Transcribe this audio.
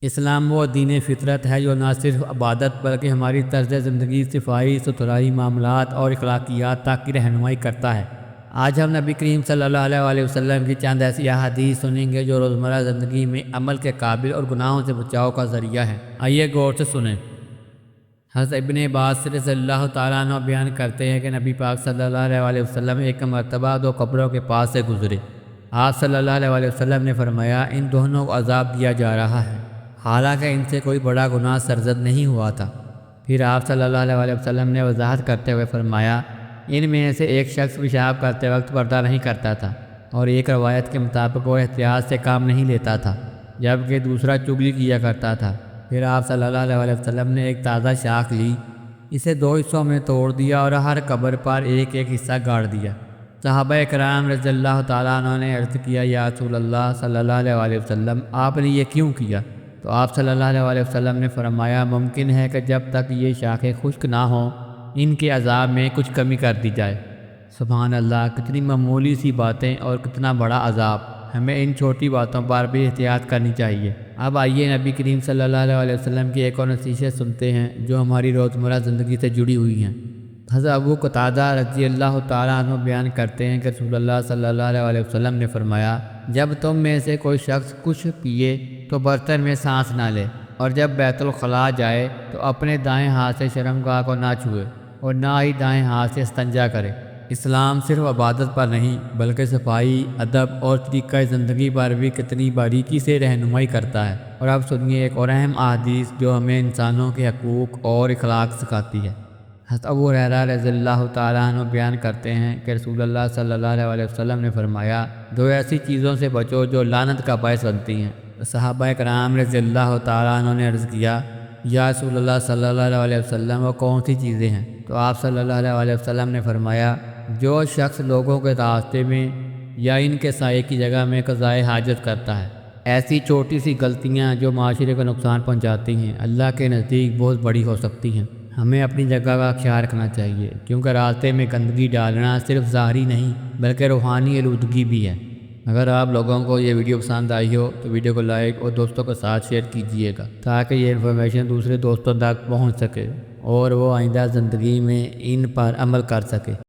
اسلام وہ دین فطرت ہے جو نہ صرف عبادت بلکہ ہماری طرز زندگی، صفائی ستھرائی، معاملات اور اخلاقیات تک کی رہنمائی کرتا ہے۔ آج ہم نبی کریم صلی اللہ علیہ وسلم کی چند ایسی احادیث سنیں گے جو روزمرہ زندگی میں عمل کے قابل اور گناہوں سے بچاؤ کا ذریعہ ہے۔ آئیے غور سے سنیں۔ حضرت ابن عباس رضی اللہ تعالیٰ عنہ بیان کرتے ہیں کہ نبی پاک صلی اللہ علیہ وسلم ایک مرتبہ دو قبروں کے پاس سے گزرے۔ آپ صلی اللہ علیہ وسلم نے فرمایا، ان دونوں کو عذاب دیا جا رہا ہے، حالانکہ ان سے کوئی بڑا گناہ سرزد نہیں ہوا تھا۔ پھر آپ صلی اللہ علیہ وسلم نے وضاحت کرتے ہوئے فرمایا، ان میں سے ایک شخص پیشاب کرتے وقت پردہ نہیں کرتا تھا، اور ایک روایت کے مطابق وہ احتیاط سے کام نہیں لیتا تھا، جبکہ دوسرا چغلی کیا کرتا تھا۔ پھر آپ صلی اللہ علیہ وسلم نے ایک تازہ شاخ لی، اسے دو حصوں میں توڑ دیا اور ہر قبر پر ایک ایک حصہ گاڑ دیا۔ صحابہ کرام رضی اللہ تعالیٰ عنہ نے عرض کیا، یا رسول اللہ صلی اللہ علیہ وسلم، آپ نے یہ کیوں کیا؟ تو آپ صلی اللہ علیہ وسلم نے فرمایا، ممکن ہے کہ جب تک یہ شاخیں خشک نہ ہوں ان کے عذاب میں کچھ کمی کر دی جائے۔ سبحان اللہ، کتنی معمولی سی باتیں اور کتنا بڑا عذاب۔ ہمیں ان چھوٹی باتوں پر بھی احتیاط کرنی چاہیے۔ اب آئیے نبی کریم صلی اللہ علیہ وسلم کی ایک اور نصیحت سنتے ہیں جو ہماری روزمرہ زندگی سے جڑی ہوئی ہیں۔ حضرت ابو قتادہ رضی اللہ تعالیٰ عنہ بیان کرتے ہیں کہ رسول اللہ صلی اللہ علیہ وسلم نے فرمایا، جب تم میں سے کوئی شخص کچھ پیے تو برتن میں سانس نہ لے، اور جب بیت الخلاء جائے تو اپنے دائیں ہاتھ سے شرمگاہ کو نہ چھوئے اور نہ ہی دائیں ہاتھ سے استنجا کرے۔ اسلام صرف عبادت پر نہیں بلکہ صفائی، ادب اور طریقہ زندگی پر بھی کتنی باریکی سے رہنمائی کرتا ہے۔ اور اب سنیے ایک اور اہم احادیث جو ہمیں انسانوں کے حقوق اور اخلاق سکھاتی ہے۔ حضرت ابو ہریرہ رضی اللہ تعالیٰ عنہ بیان کرتے ہیں کہ رسول اللہ صلی اللہ علیہ وسلم نے فرمایا، دو ایسی چیزوں سے بچو جو لعنت کا باعث بنتی ہیں۔ صحابہ کرام رضی اللہ تعالیٰ عنہ نے عرض کیا، یا رسول اللہ صلی اللہ علیہ وسلم، وہ کون سی چیزیں ہیں؟ تو آپ صلی اللہ علیہ وسلم نے فرمایا، جو شخص لوگوں کے راستے میں یا ان کے سائے کی جگہ میں قضائے حاجت کرتا ہے۔ ایسی چھوٹی سی غلطیاں جو معاشرے کو نقصان پہنچاتی ہیں اللہ کے نزدیک بہت بڑی ہو سکتی ہیں۔ ہمیں اپنی جگہ کا خیال رکھنا چاہیے، کیونکہ راستے میں گندگی ڈالنا صرف ظاہری نہیں بلکہ روحانی آلودگی بھی ہے۔ اگر آپ لوگوں کو یہ ویڈیو پسند آئی ہو تو ویڈیو کو لائک اور دوستوں کے ساتھ شیئر کیجیے گا تاکہ یہ انفارمیشن دوسرے دوستوں تک پہنچ سکے اور وہ آئندہ زندگی میں ان پر عمل کر سکے۔